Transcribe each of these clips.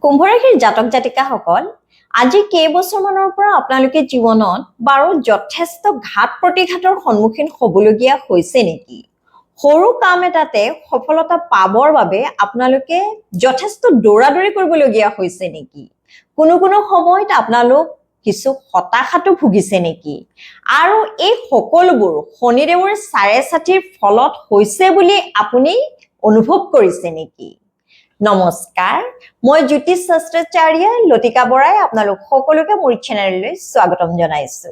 কুম্ভ ৰাশিৰ জাতক জাতিকাসকল আজি কেইবছৰমানৰ পৰা আপোনালোকে জীৱনত বাৰু যথেষ্ট ঘাত প্ৰতিঘাতৰ সন্মুখীন হ'বলগীয়া হৈছে নেকি? সৰু কাম এটাতে সফলতা পাবৰ বাবে আপোনালোকে যথেষ্ট দৌৰাদৌৰি কৰিবলগীয়া হৈছে নেকি? কোনো সময়ত আপোনালোক কিছু হতাশাতো ভুগিছে নেকি? আৰু এই সকলোবোৰ শনিদেৱৰ চাৰে ছাতিৰ ফলত হৈছে বুলি আপুনি অনুভৱ কৰিছে নেকি? নমস্কাৰ, মই জ্যোতিষ শাস্ত্ৰাচাৰ্য লতিকা বৰাই আপোনালোক সকলোকে মোৰ চেনেললৈ স্বাগতম জনাইছো।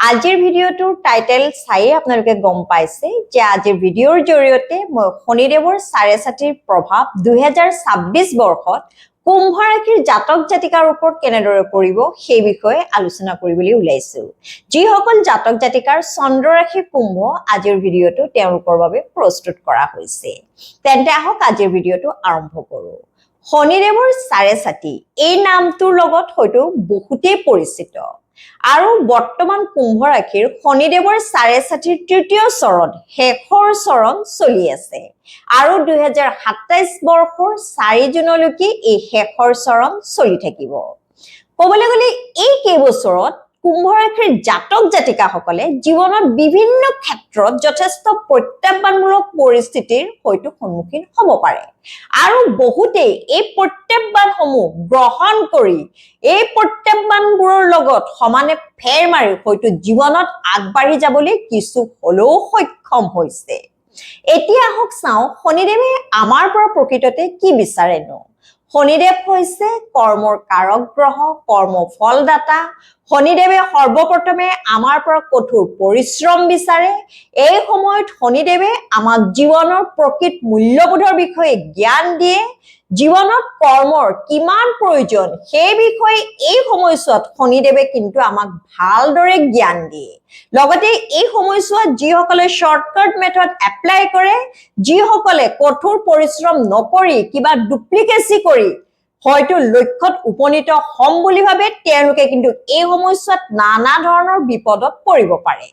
আজিৰ ভিডিঅ'টোৰ টাইটেল চাই আপোনালোকে গম পাইছে যে আজিৰ ভিডিঅ'ৰ জৰিয়তে মই শনিদেৱৰ চাৰে ছাতিৰ প্ৰভাৱ 2026 বৰ্ষত কুম্ভ ৰাশিৰ জাতক জাতিকাৰ ওপৰত কেনেদৰে পৰিব সেই বিষয়ে আলোচনা কৰিবলৈ ওলাইছো। যিসকল জাতক জাতিকাৰ চন্দ্ৰ ৰাশি কুম্ভ আজিৰ ভিডিঅ'টো তেওঁলোকৰ বাবে প্ৰস্তুত কৰা হৈছে। তেন্তে আহক আজিৰ ভিডিঅ'টো আৰম্ভ কৰো। শনিদেৱৰ চাৰে ছাতি এই নামটোৰ লগত হয়তো বহুতেই পৰিচিত আৰু বৰ্তমান কুম্ভ ৰাশিৰ শনিদেৱৰ চাৰে ছাতিৰ তৃতীয় চৰণ শেষৰ চৰণ চলি আছে আৰু 2027 বৰ্ষৰ 4 জুনলৈকে এই শেষৰ চৰণ চলি থাকিব। ক'বলৈ গ'লে এই কেইবছৰত কুম্ভ ৰাশিৰ জাতক জাতিকাসকলে জীৱনত বিভিন্ন ক্ষেত্ৰত যথেষ্ট প্ৰত্যাহ্বানমূলক পৰিস্থিতিৰ হয়তো সন্মুখীন হ'ব পাৰে আৰু বহুতেই এই প্ৰত্যাহ্বানসমূহ গ্ৰহণ কৰি এই প্ৰত্যাহ্বানবোৰৰ লগত সমানে ফেৰ মাৰি হয়তো জীৱনত আগবাঢ়ি যাবলৈ কিছু হ'লেও সক্ষম হৈছে। এতিয়া আহক চাওঁ শনিদেৱে আমাৰ পৰা প্ৰকৃততে কি বিচাৰেনো। শনিদেৱ হৈছে কৰ্মৰ কাৰক গ্ৰহ, কৰ্ম ফলদাতা। শনিদেৱে সৰ্বপ্ৰথমে আমাৰ পৰা কঠোৰ পৰিশ্ৰম বিচাৰে। এই সময়ত শনিদেৱে আমাক জীৱনৰ প্ৰকৃত মূল্যবোধৰ বিষয়ে জ্ঞান দিয়ে। জীৱনত কৰ্মৰ কিমান প্ৰয়োজন সেই বিষয়ে এই সময়ছোৱাত শনিদেৱে কিন্তু আমাক ভালদৰে জ্ঞান দিয়ে। লগতে এই সময়ছোৱাত যিসকলে শৰ্টকাট মেথড এপ্লাই কৰে, যিসকলে কঠোৰ পৰিশ্ৰম নকৰি কিবা ডুপ্লিকেচি কৰি হয়তো লক্ষ্যত উপনীত হ'ম বুলি ভাবে, তেওঁলোকে কিন্তু এই সময়ছোৱাত নানা ধৰণৰ বিপদত পৰিব পাৰে।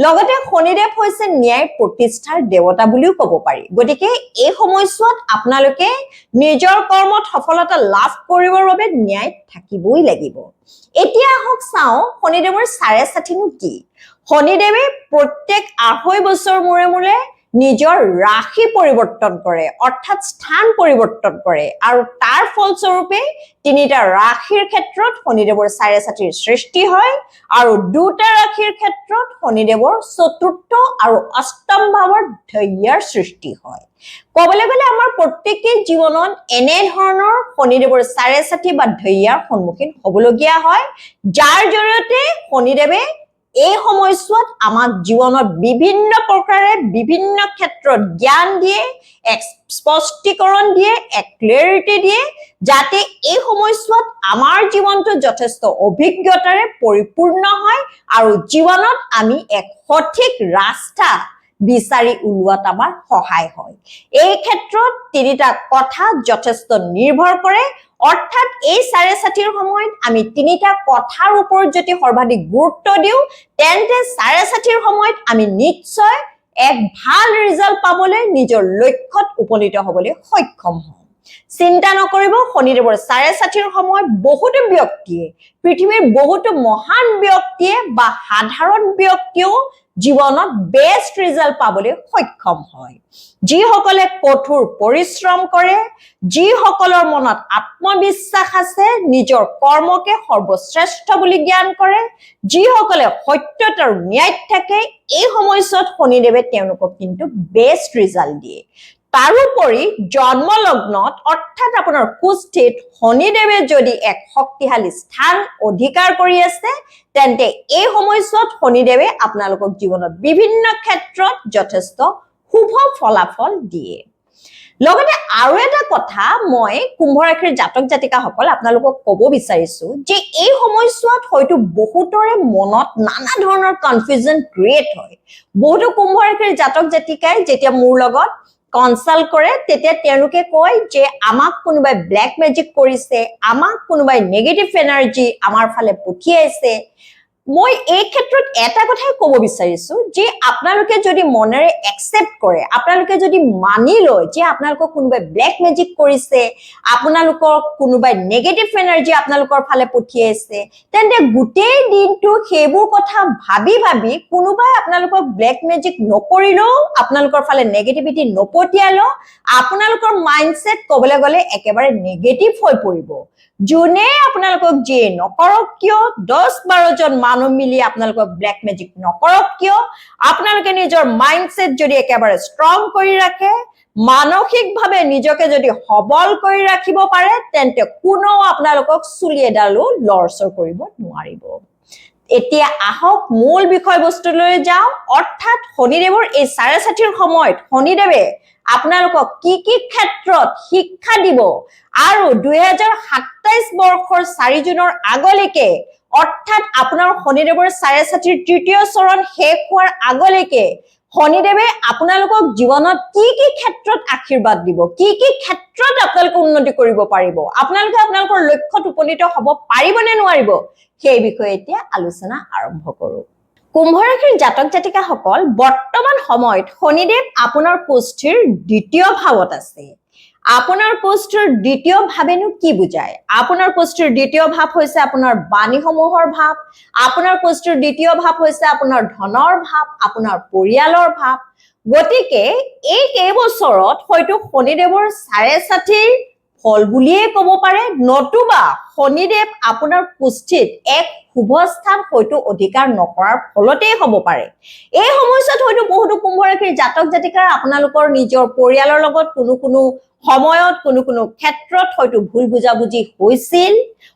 লগতে শনিদেৱ হৈছে ন্যায় প্ৰতিষ্ঠাৰ দেৱতা বুলিও ক'ব পাৰি। গতিকে এই সময়ছোৱাত আপোনালোকে নিজৰ কৰ্মত সফলতা লাভ কৰিবৰ বাবে ন্যায় থাকিবই লাগিব। এতিয়া আহক চাওঁ শনিদেৱৰ চাৰে ছাতিনো কি। শনিদেৱে প্ৰত্যেক 2.5 বছৰ মূৰে মূৰে নিজৰ ৰাশি পৰিৱৰ্তন কৰে, অৰ্থাৎ স্থান পৰিৱৰ্তন কৰে আৰু তাৰ ফলস্বৰূপে তিনিটা ৰাশিৰ ক্ষেত্ৰত শনিদেৱৰ চাৰে ছাতিৰ সৃষ্টি হয় আৰু দুটা ৰাশিৰ ক্ষেত্ৰত শনিদেৱৰ চতুৰ্থ আৰু অষ্টম ভাৱৰ ধৈৰ্যৰ সৃষ্টি হয়। ক'বলৈ গ'লে আমাৰ প্ৰত্যেকেই জীৱনত এনে ধৰণৰ শনিদেৱৰ চাৰে ছাতি বা ধৈৰ্যৰ সন্মুখীন হ'বলগীয়া হয়, যাৰ জৰিয়তে শনিদেৱে এই সময়ছোৱাত আমাক জীৱনত বিভিন্ন প্ৰকাৰে বিভিন্ন ক্ষেত্ৰত জ্ঞান দিয়ে, এক স্পষ্টীকৰণ দিয়ে, এক ক্লিয়াৰিটি দিয়ে, যাতে এই সময়ছোৱাত আমাৰ জীৱনটো যথেষ্ট অভিজ্ঞতাৰে পৰিপূৰ্ণ হয় আৰু জীৱনত আমি এক সঠিক ৰাস্তা বিচাৰি উলিওৱাত আমাৰ সহায় হয়। এই ক্ষেত্ৰত তিনিটা কথা যথেষ্ট নিৰ্ভৰ কৰে, অৰ্থাৎ এই চাৰে ছাতিৰ সময়ত আমি তিনিটা কথাৰ ওপৰত যদি সৰ্বাধিক গুৰুত্ব দিওঁ তেন্তে চাৰে ছাতিৰ সময়ত আমি নিশ্চয় এক ভাল ৰিজাল্ট পাবলৈ নিজৰ লক্ষ্যত উপনীত হ'বলৈ সক্ষম হ'ম। চিন্তা নকৰিব, শনিদেৱৰ চাৰে ছাতিৰ সময়ত বহুতো ব্যক্তিয়ে, পৃথিৱীৰ বহুতো মহান ব্যক্তিয়ে বা সাধাৰণ ব্যক্তিয়েও জীৱনত বেষ্ট ৰিজাল্ট পাবলৈ সক্ষম হয়। যিসকলে কঠোৰ পৰিশ্ৰম কৰে, যিসকলৰ মনত আত্মবিশ্বাস আছে, নিজৰ কৰ্মকে সৰ্বশ্ৰেষ্ঠ বুলি জ্ঞান কৰে, যিসকলে সত্যত আৰু ন্যায়ত থাকে, এই সময়ছোৱাত শনিদেৱে তেওঁলোকক কিন্তু বেষ্ট ৰিজাল্ট দিয়ে। তাৰোপৰি জন্ম লগ্নত অৰ্থাৎ আপোনাৰ কুষ্ঠিত শনিদেৱে যদি এক শক্তিশালী স্থান অধিকাৰ কৰি আছে তেন্তে এই সময়ছোৱাত শনিদেৱে আপোনালোকক জীৱনত বিভিন্ন ক্ষেত্ৰত যথেষ্ট শুভ ফলাফল দিয়ে। লগতে আৰু এটা কথা মই কুম্ভ ৰাশিৰ জাতক জাতিকাসকল আপোনালোকক ক'ব বিচাৰিছো যে এই সময়ছোৱাত হয়তো বহুতৰে মনত নানা ধৰণৰ কনফিউজন ক্ৰিয়েট হয়। বহুতো কুম্ভ ৰাশিৰ জাতক জাতিকাই যেতিয়া মোৰ লগত কনসাল্ট কৰে তেতিয়া তেওঁলোকে কয় যে আমাক কোনোবাই ব্ল্যাক ম্যাজিক কৰিছে, আমাক কোনোবাই নেগেটিভ এনাৰ্জি আমাৰ ফালে পঠিয়াইছে, মই এই ক্ষেত্ৰত এটা কথাই ক'ব বিচাৰিছো যে আপোনালোকে যদি মনেৰে একচেপ্ট কৰে, আপোনালোকে যদি মানি লয় যে আপোনালোকক কোনোবাই ব্লেক মেজিক কৰিছে, আপোনালোকৰ কোনোবাই নেগেটিভ এনাৰ্জি আপোনালোকৰ ফালে পঠিয়াইছে, তেন্তে গোটেই দিনটো সেইবোৰ কথা ভাবি ভাবি কোনোবাই আপোনালোকক ব্লেক মেজিক নকৰিলেও, আপোনালোকৰ ফালে নেগেটিভিটি নপঠিয়ালেও আপোনালোকৰ মাইণ্ডছেট ক'বলৈ গ'লে একেবাৰে নেগেটিভ হৈ পৰিব। যোনে আপোনালোকক যিয়ে নকৰক কিয়, 10-12 জন মানুহ মিলি আপোনালোকক ব্লেক মেজিক নকৰক কিয়, আপোনালোকে নিজৰ মাইণ্ডছেট যদি একেবাৰে ষ্ট্ৰং কৰি ৰাখে, মানসিকভাৱে নিজকে যদি সবল কৰি ৰাখিব পাৰে, তেন্তে কোনেও আপোনালোকক চুলি এডালো লৰচৰ কৰিব নোৱাৰিব। এতিয়া আহক মূল বিষয়বস্তুলৈ যাওঁ, অৰ্থাৎ শনিদেৱৰ এই 6.5 সময়ত শনিদেৱে আপোনালোকক কি কি ক্ষেত্ৰত শিক্ষা দিব আৰু 2027 বৰ্ষৰ 4 জুনৰ আগলৈকে, অৰ্থাৎ আপোনাৰ শনিদেৱৰ 6.5 তৃতীয় চৰণ শেষ হোৱাৰ আগলৈকে শনিদেৱে আপোনালোকক জীৱনত কি কি ক্ষেত্ৰত আশীৰ্বাদ দিব, কি কি ক্ষেত্ৰত আপোনালোকে উন্নতি কৰিব পাৰিব, আপোনালোকে আপোনালোকৰ লক্ষ্যত উপনীত হ'ব পাৰিব নে নোৱাৰিব, সেই বিষয়ে এতিয়া আলোচনা আৰম্ভ কৰো। কুম্ভ ৰাশিৰ জাতক জাতিকাসকল, বৰ্তমান সময়ত শনিদেৱ আপোনাৰ কুষ্ঠিৰ 2য় ভাৱত আছে। আপোনাৰ কুষ্ঠিৰ 2য় ভাৱেনো কি বুজায়? আপোনাৰ কুষ্ঠিৰ 2য় ভাৱ হৈছে আপোনাৰ বাণীসমূহৰ ভাৱ, আপোনাৰ কুষ্ঠিৰ 2য় ভাৱ হৈছে আপোনাৰ ধনৰ ভাৱ, আপোনাৰ পৰিয়ালৰ ভাৱ। গতিকে এই কেইবছৰত হয়তো শনিদেৱৰ 6.5 ফল বুলিয়ে ক'ব পাৰে, নতুবা শনিদেৱ আপোনাৰ কুষ্ঠিত এক শুভ স্থান হয়তো অধিকাৰ নকৰাৰ ফলতেই হ'ব পাৰে। এই সময়ছোৱাত হয়তো বহুতো কুম্ভ ৰাশিৰ জাতক জাতিকাৰ আপোনালোকৰ নিজৰ পৰিয়ালৰ লগত কোনো সময়ত কোনো ক্ষেত্ৰত হয়তো ভুল বুজাবুজি হৈছিল,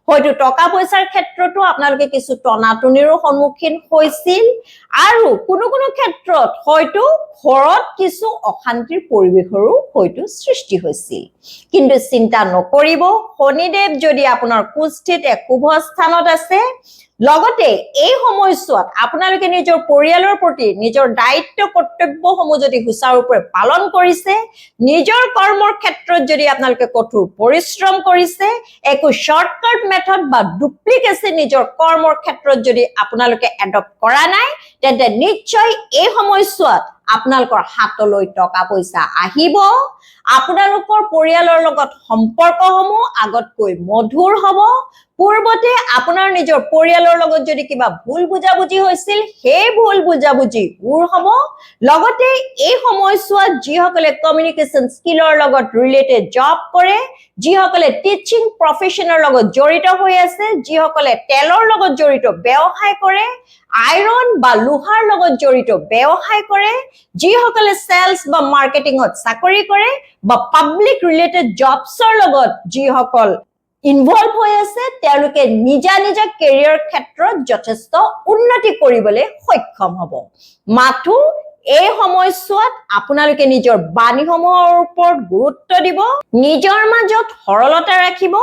হয়তো টকা পইচাৰ ক্ষেত্ৰতো আপোনালোকে কিছু টনাটনিৰো সন্মুখীন হৈছিল, আৰু কোনো ক্ষেত্ৰত হয়তো ঘৰত কিছু অশান্তিৰ পৰিৱেশৰো হয়তো সৃষ্টি হৈছিল। কিন্তু চিন্তা নকৰিব, শনিদেৱ যদি আপোনাৰ কুষ্ঠিত এক শুভ স্থানত আছে, লগতে এই সময়ছোৱাত আপোনালোকে নিজৰ পৰিয়ালৰ প্ৰতি নিজৰ দায়িত্ব কৰ্তব্যসমূহ যদি সুচাৰুৰূপে পালন কৰিছে, নিজৰ কৰ্মৰ ক্ষেত্ৰত যদি আপোনালোকে কঠোৰ পৰিশ্ৰম কৰিছে, একো শৰ্টকাট মেথড বা ডুপ্লিকেচি নিজৰ কৰ্মৰ ক্ষেত্ৰত যদি আপোনালোকে এডপ্ট কৰা নাই, তেন্তে নিশ্চয় এই সময়ছোৱাত আপোনালোকৰ হাতলৈ টকা পইচা আহিব, আপোনালোকৰ পৰিয়ালৰ লগত সম্পৰ্কসমূহ আগতকৈ মধুৰ হ'ব, পূৰ্বতে আপোনাৰ নিজৰ পৰিয়ালৰ লগত যদি কিবা ভুল বুজাবুজি হৈছিল, সেই ভুল বুজাবুজি দূৰ হ'ব। লগতে এই সময়ছোৱাত যিসকলে কমিউনিকেশ্যন স্কিলৰ লগত ৰিলেটেড জব কৰে, যিসকলে টিচিং প্ৰফেশ্যনৰ লগত জড়িত হৈ আছে, যিসকলে তেলৰ লগত জড়িত ব্যৱসায় কৰে, আইৰণ বা লোহাৰ লগত জড়িত ব্যৱসায় কৰে, যিসকলে সেলস বা মাৰ্কেটিঙত চাকৰি কৰে, বা পাব্লিক ৰিলেটেড জবছৰ লগত যিসকল ইনভলভ হৈ আছে, তেওঁলোকে নিজা কেৰিয়াৰ ক্ষেত্ৰত যথেষ্ট উন্নতি কৰিবলৈ সক্ষম হ'ব। মাথো এই সময়ছোৱাত আপোনালোকে নিজৰ বাণীসমূহৰ ওপৰত গুৰুত্ব দিব, নিজৰ মাজত সৰলতা ৰাখিব,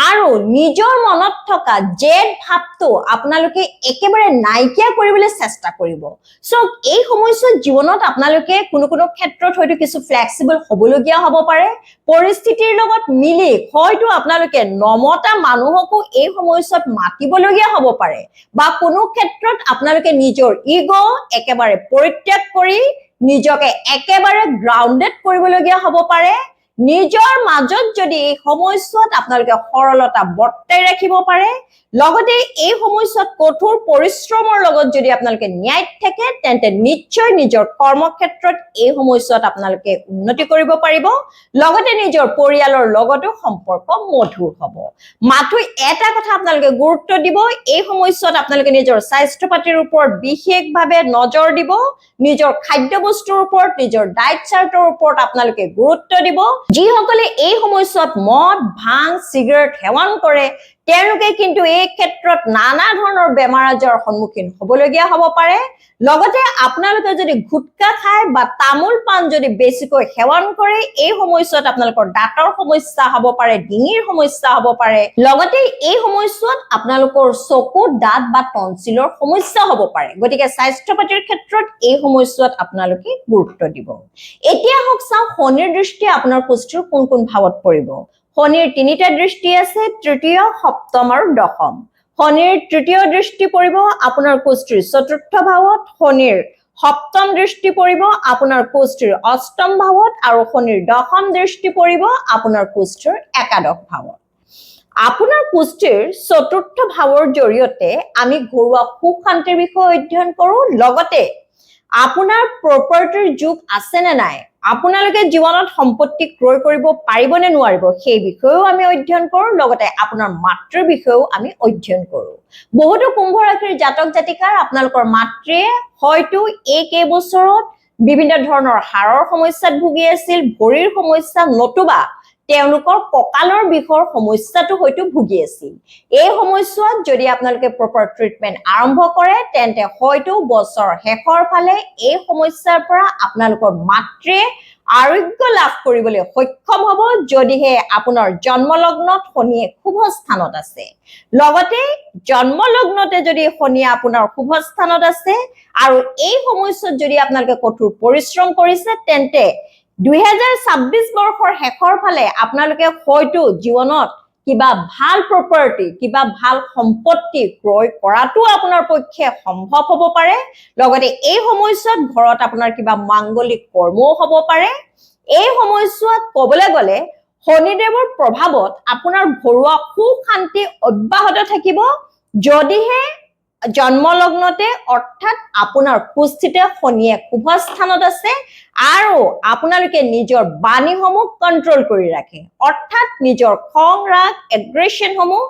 আৰু নিজৰ মনত থকা জেদ ভাৱটো আপোনালোকে একেবাৰে নাইকিয়া কৰিবলৈ চেষ্টা কৰিব। এই সময়ছোৱাত জীৱনত আপোনালোকে কোনো ক্ষেত্ৰত হয়তো কিছু ফ্লেক্সিবল হ'বলগীয়া হ'ব পাৰে, পৰিস্থিতিৰ লগত মিলি হয়তো আপোনালোকে নমতা মানুহকো এই সময়ছোৱাত মাতিবলগীয়া হ'ব পাৰে, বা কোনো ক্ষেত্ৰত আপোনালোকে নিজৰ ইগো একেবাৰে পৰিত্যাগ কৰি নিজকে একেবাৰে গ্ৰাউণ্ডেড কৰিবলগীয়া হ'ব পাৰে। নিজৰ মাজত যদি এই সময়ছোৱাত আপোনালোকে সৰলতা বৰ্তাই ৰাখিব পাৰে, লগতে এই সময়ছোৱাত কঠোৰ পৰিশ্ৰমৰ লগত যদি আপোনালোকে ন্যায় থাকে, তেন্তে নিশ্চয় নিজৰ কৰ্মক্ষেত্ৰত এই সময়ছোৱাত আপোনালোকে উন্নতি কৰিব পাৰিব, লগতে নিজৰ পৰিয়ালৰ লগতো সম্পৰ্ক মধুৰ হ'ব। মাথো এটা কথা আপোনালোকে গুৰুত্ব দিব, এই সময়ছোৱাত আপোনালোকে নিজৰ স্বাস্থ্য পাতিৰ ওপৰত বিশেষভাৱে নজৰ দিব, নিজৰ খাদ্য বস্তুৰ ওপৰত, নিজৰ ডায়েট চাৰ্টৰ ওপৰত আপোনালোকে গুৰুত্ব দিব। যিসকলে এই সময়ছোৱাত মদ, ভাং, চিগাৰেট সেৱন কৰে, তেওঁলোকে কিন্তু এই ক্ষেত্ৰত নানা ধৰণৰ বেমাৰ আজাৰৰ সন্মুখীন হ'বলগীয়া হ'ব পাৰে। লগতে আপোনালোকে যদি গুটকা খায় বা তামোল পাণ যদি বেছিকৈ সেৱন কৰে, এই সময়ছোৱাত আপোনালোকৰ দাঁতৰ সমস্যা হ'ব পাৰে, ডিঙিৰ সমস্যা হ'ব পাৰে, লগতে এই সময়ছোৱাত আপোনালোকৰ চকু, দাঁত বা টনচিলৰ সমস্যা হ'ব পাৰে। গতিকে স্বাস্থ্য পাতিৰ ক্ষেত্ৰত এই সময়ছোৱাত আপোনালোকে গুৰুত্ব দিব। এতিয়া হওক চাওঁ শনিৰ দৃষ্টি আপোনাৰ কুষ্ঠিৰ কোন ভাৱত পৰিব। শনিৰ 3টা দৃষ্টি আছে, তৃতীয়, সপ্তম আৰু দশম। শনিৰ তৃতীয় দৃষ্টি পৰিব আপোনাৰ কুষ্টিৰ চতুৰ্থ ভাৱত, শনিৰ সপ্তম দৃষ্টি পৰিব আপোনাৰ কুষ্টিৰ অষ্টম ভাৱত আৰু শনিৰ দশম দৃষ্টি পৰিব আপোনাৰ কুষ্টিৰ একাদশ ভাৱত। আপোনাৰ কুষ্টিৰ চতুৰ্থ ভাৱৰ জৰিয়তে আমি ঘৰুৱা সুখ শান্তিৰ বিষয়ে অধ্যয়ন কৰোঁ, লগতে আপোনাৰ প্ৰপাৰ্টিৰ যোগ আছে নে নাই, আপোনালোকে জীৱনত সম্পত্তি ক্ৰয় কৰিব পাৰিব নে নোৱাৰিব সেই বিষয়েও আমি অধ্যয়ন কৰোঁ, লগতে আপোনাৰ মাতৃৰ বিষয়েও আমি অধ্যয়ন কৰোঁ। বহুতো কুম্ভ ৰাশিৰ জাতক জাতিকাৰ আপোনালোকৰ মাতৃয়ে হয়তো এই কেইবছৰত বিভিন্ন ধৰণৰ হাড়ৰ সমস্যাত ভুগি আছিল, ভৰিৰ সমস্যা নতুবা তেওঁলোকৰ কঁকালৰ বিষৰ সমস্যাটো হয়তো ভুগি আছিল। এই সময়ছোৱাত যদি আপোনালোকে প্ৰপাৰ ট্ৰিটমেণ্ট আৰম্ভ কৰে তেন্তে হয়তো বছৰ শেষৰ ফালে এই সমস্যাৰ পৰা আপোনালোকৰ মাতৃয়ে আৰোগ্য লাভ কৰিবলৈ সক্ষম হ'ব, যদিহে আপোনাৰ জন্মলগ্নত শনিয়ে শুভ স্থানত আছে। লগতে জন্মলগ্নতে যদি শনিয়ে আপোনাৰ শুভ স্থানত আছে আৰু এই সময়ছোৱাত যদি আপোনালোকে কঠোৰ পৰিশ্ৰম কৰিছে তেন্তে 2026 বৰ্ষৰ শেষৰ ফালে আপোনালোকে হয়তো জীৱনত কিবা ভাল প্ৰপাৰ্টি, কিবা ভাল সম্পত্তি ক্ৰয় কৰাটো আপোনাৰ পক্ষে সম্ভৱ হ'ব পাৰে। লগতে এই সময়ছোৱাত ঘৰত আপোনাৰ কিবা মাংগলিক কৰ্মও হ'ব পাৰে। এই সময়ছোৱাত ক'বলৈ গ'লে শনিদেৱৰ প্ৰভাৱত আপোনাৰ ঘৰুৱা সুখ শান্তি অব্যাহত থাকিব, যদিহে জন্মলগ্নতে অৰ্থাৎ আপোনাৰ কুষ্ঠিতে শনিয়ে শুভ স্থানত আছে আৰু আপোনালোকে নিজৰ বাণীসমূহ কণ্ট্ৰল কৰি ৰাখে, অৰ্থাৎ নিজৰ খং ৰাগ এগ্ৰেশ্যনসমূহ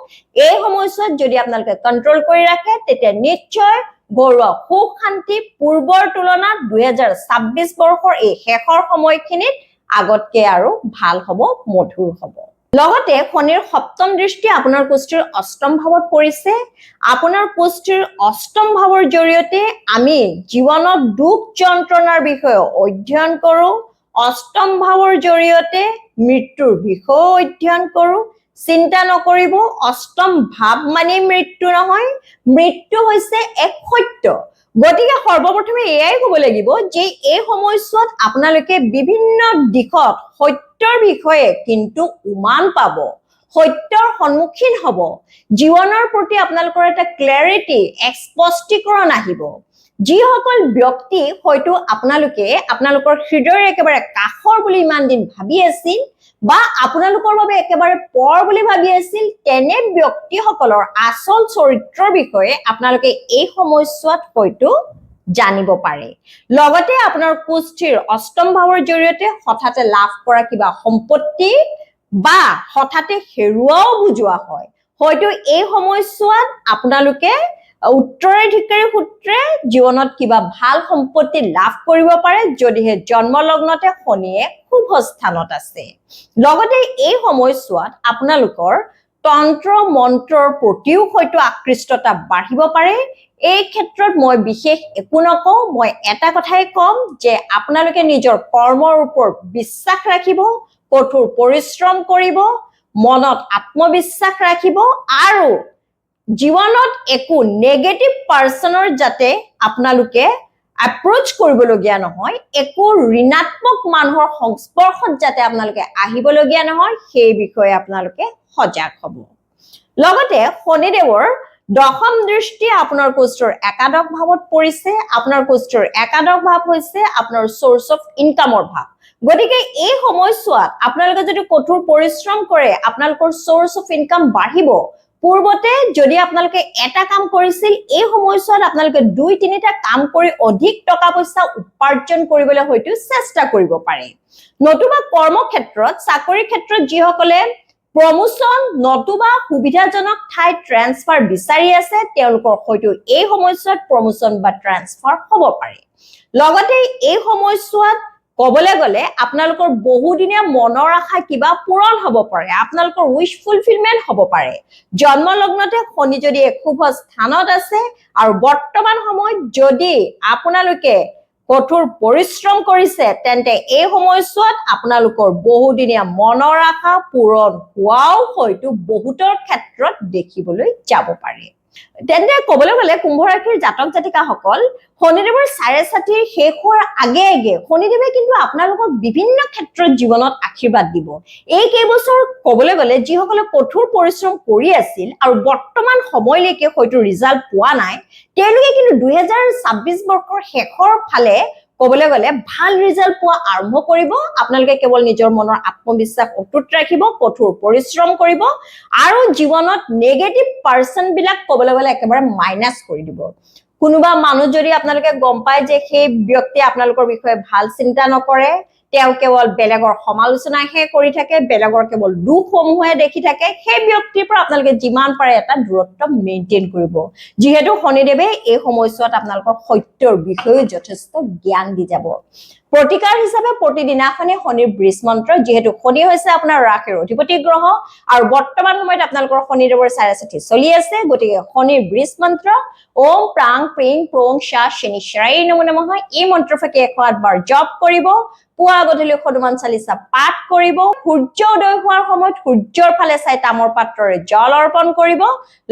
এই সময়ছোৱাত যদি আপোনালোকে কণ্ট্ৰল কৰি ৰাখে তেতিয়া নিশ্চয় ঘৰুৱা সুখ শান্তি পূৰ্বৰ তুলনাত 2026 বৰ্ষৰ এই শেষৰ সময়খিনিত আগতকে আৰু ভাল হ'ব, মধুৰ হ'ব। লগতে শনিৰ সপ্তম দৃষ্টি আপোনাৰ কুষ্ঠিৰ অষ্টম ভাৱত পৰিছে। আপোনাৰ কুষ্ঠিৰ অষ্টম ভাৱৰ জৰিয়তে আমি জীৱনত দুখ যন্ত্ৰণাৰ বিষয়ে অধ্যয়ন কৰোঁ, অষ্টম ভাৱৰ জৰিয়তে মৃত্যুৰ বিষয়ে অধ্যয়ন কৰোঁ। চিন্তা নকৰিব, অষ্টম ভাৱ মানে মৃত্যু নহয়, মৃত্যু হৈছে এক সত্য। গতিকে সৰ্বপ্ৰথমে এয়াই ক'ব লাগিব যে এই সময়ছোৱাত আপোনালোকে বিভিন্ন দিশত সত্যৰ বিষয়ে কিন্তু উমান পাব, সত্যৰ সন্মুখীন হ'ব, জীৱনৰ প্ৰতি আপোনালোকৰ এটা ক্লেৰিটি, স্পষ্টীকৰণ আহিব। যিসকল ব্যক্তি হয়তো আপোনালোকে আপোনালোকৰ হৃদয়ৰ একেবাৰে কাষৰ বুলি ইমান দিন ভাবি আছিল বা আপোনালোকৰ বাবে একেবাৰে পৰ বুলি ভাবি আছিল, তেনে ব্যক্তিসকলৰ আচল চৰিত্ৰৰ বিষয়ে আপোনালোকে এই সময়ছোৱাত হয়তো জানিব পাৰে। লগতে আপোনাৰ কুষ্ঠিৰ অষ্টম ভাৱৰ জৰিয়তে হঠাতে লাভ কৰা কিবা সম্পত্তি বা হঠাতে হেৰুৱাও বুজোৱা হয়। হয়তো এই সময়ছোৱাত আপোনালোকে উত্তৰাধিকাৰী সূত্ৰে জীৱনত কিবা ভাল সম্পত্তি লাভ কৰিব পাৰে, যদিহে জন্মলগ্নতে শনিয়ে শুভ স্থানত আছে। লগতে এই সময়ছোৱাত আপোনালোকৰ তন্ত্ৰ মন্ত্ৰৰ প্ৰতিও হয়তো আকৃষ্টতা বাঢ়িব পাৰে। এই ক্ষেত্ৰত মই বিশেষ একো নকওঁ, মই এটা কথাই ক'ম যে আপোনালোকে নিজৰ কৰ্মৰ ওপৰত বিশ্বাস ৰাখিব, কঠোৰ পৰিশ্ৰম কৰিব, মনত আত্মবিশ্বাস ৰাখিব আৰু জীৱনত একো নেগেটিভ পাৰ্চনৰ যাতে আপোনালোকে এপ্ৰোচ কৰিবলগীয়া নহয়, একো ঋণাত্মক মানুহৰ সংস্পৰ্শত যাতে আপোনালোকে আহিবলগীয়া নহয়, সেই বিষয়ে আপোনালোকে সজাগ হ'ব। লগতে শনিদেৱৰ দশম দৃষ্টি আপোনাৰ কুষ্ঠৰ একাদশ ভাৱত পৰিছে। আপোনাৰ কুষ্ঠৰ একাদশ ভাৱ হৈছে আপোনাৰ চ'ৰ্চ অফ ইনকামৰ ভাৱ। গতিকে এই সময়ছোৱাত আপোনালোকে যদি কঠোৰ পৰিশ্ৰম কৰে আপোনালোকৰ চ'ৰ্চ অফ ইনকাম বাঢ়িব। পূৰ্বতে যদি আপোনালোকে এটা কাম কৰিছিল, এই সময়ছোৱাত আপোনালোকে 2-3টা কাম কৰি অধিক টকা পইচা উপাৰ্জন কৰিবলৈ হয়তো চেষ্টা কৰিব পাৰে। নতুবা কৰ্মক্ষেত্ৰত, চাকৰি ক্ষেত্ৰত যিসকলে প্ৰমোচন নতুবা সুবিধাজনক ঠাই ট্ৰান্সফাৰ বিচাৰি আছে তেওঁলোকৰ হয়তো এই সময়ছোৱাত প্ৰমোচন বা ট্ৰান্সফাৰ হ'ব পাৰে। লগতে এই সময়ছোৱাত ক'বলৈ গ'লে আপোনালোকৰ বহুদিনীয়া মনৰ আশা কিবা পূৰণ হ'ব পাৰে, আপোনালোকৰ উইশ ফুলফিলমেণ্ট হ'ব পাৰে। জন্মলগ্নতে শনি যদি এক শুভ স্থানত আছে আৰু বৰ্তমান সময়ত যদি আপোনালোকে কঠোৰ পৰিশ্ৰম কৰিছে তেন্তে এই সময়ছোৱাত আপোনালোকৰ বহুদিনীয়া মনৰ আশা পূৰণ হোৱাও হয়তো বহুতৰ ক্ষেত্ৰত দেখিবলৈ যাব পাৰে। তেন্তে ক'বলৈ গ'লে কুম্ভ ৰাশিৰ জাতক জাতিকাসকল শনিদেৱৰ 4.5 শেষ হোৱাৰ আগে আগে শনিদেৱে কিন্তু আপোনালোকক বিভিন্ন ক্ষেত্ৰত জীৱনত আশীৰ্বাদ দিব। এই কেইবছৰ ক'বলৈ গ'লে যিসকলে কঠোৰ পৰিশ্ৰম কৰি আছিল আৰু বৰ্তমান সময়লৈকে হয়তো ৰিজাল্ট পোৱা নাই, তেওঁলোকে কিন্তু 2026 বৰ্ষৰ শেষৰ ফালে ক'বলৈ গ'লে ভাল ৰিজাল্ট পোৱা আৰম্ভ কৰিব। আপোনালোকে কেৱল নিজৰ মনৰ আত্মবিশ্বাস অটুট ৰাখিব, কঠোৰ পৰিশ্ৰম কৰিব আৰু জীৱনত নেগেটিভ পাৰ্চন বিলাক ক'বলৈ গ'লে একেবাৰে মাইনাছ কৰি দিব। কোনোবা মানুহ যদি আপোনালোকে গম পায় যে সেই ব্যক্তিয়ে আপোনালোকৰ বিষয়ে ভাল চিন্তা নকৰে, তেওঁ কেৱল বেলেগৰ সমালোচনাহে কৰি থাকে, বেলেগৰ কেৱল দুখসমূহে দেখি থাকে, সেই ব্যক্তিৰ পৰা আপোনালোকে যিমান পাৰে এটা দূৰত্ব মেইনটেইন কৰিব। যিহেতু শনিদেৱে এই সময়ছোৱাত আপোনালোকৰ সত্যৰ বিষয়ে যথেষ্ট জ্ঞান দি যাব। প্ৰতিকাৰ হিচাপে প্ৰতিদিনাখনে শনিৰ বীজ মন্ত্ৰ, যিহেতু শনি হৈছে আপোনাৰ ৰাশিৰ অধিপতি গ্ৰহ আৰু বৰ্তমান সময়ত আপোনালোকৰ শনিদেৱৰ 4.5 চলি আছে, গতিকে শনিৰ বীজ মন্ত্ৰ ওম প্ৰাং প্ৰিং প্ৰং শা শনিশ্চৰাই নমো নমঃ এই মন্ত্ৰফাঁকি 108 বাৰ জপ কৰিব। পুৱা গধূলি হনুমান চালিচা পাঠ কৰিব। সূৰ্য উদয় হোৱাৰ সময়ত সূৰ্যৰ ফালে চাই তামৰ পাত্ৰৰে জল অৰ্পণ কৰিব।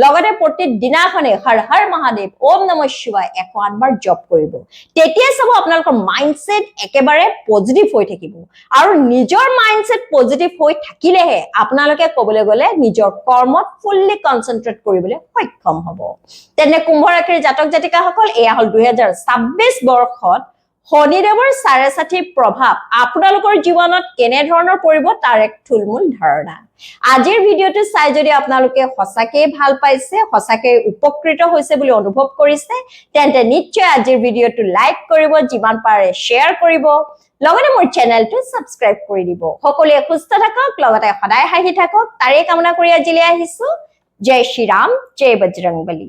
লগতে প্ৰতিদিনাখনে হৰ হৰ মহাদেৱ ওম নমঃ শিৱায় 108 বাৰ জপ কৰিব। তেতিয়া চাব আপোনালোকৰ মাইণ্ডছেট একেবাৰে পজিটিভ হৈ থাকিব আৰু নিজৰ মাইণ্ডছেট পজিটিভ হৈ থাকিলেহে আপোনালোকে ক'বলৈ গ'লে নিজৰ কৰ্মত ফুল্লি কনচেন্ট্ৰেট কৰিবলৈ সক্ষম হ'ব। তেনে কুম্ভ ৰাশিৰ জাতক জাতিকাসকল, এয়া হ'ল 2026 বৰ্ষত শনিদেৱৰ 4.5 প্ৰভাৱ আপোনালোকৰ জীৱনত কেনে ধৰণৰ পৰিব তাৰ এক থুলমূল ধাৰণা। আজিৰ ভিডিঅ'টো চাই যদি আপোনালোকে সঁচাকৈ ভাল পাইছে, সঁচাকৈ উপকৃত হৈছে বুলি অনুভৱ কৰিছে, তেন্তে নিশ্চয় আজিৰ ভিডিঅ'টো লাইক কৰিব, যিমান পাৰে শ্বেয়াৰ কৰিব, লগতে মোৰ চেনেলটো ছাবস্ক্ৰাইব কৰি দিব। সকলোৱে সুস্থ থাকক, লগতে সদায় হাঁহি থাকক, তাৰে কামনা কৰি আজিলৈ আহিছো। জয় শ্ৰী ৰাম, জয় বজৰংবলী।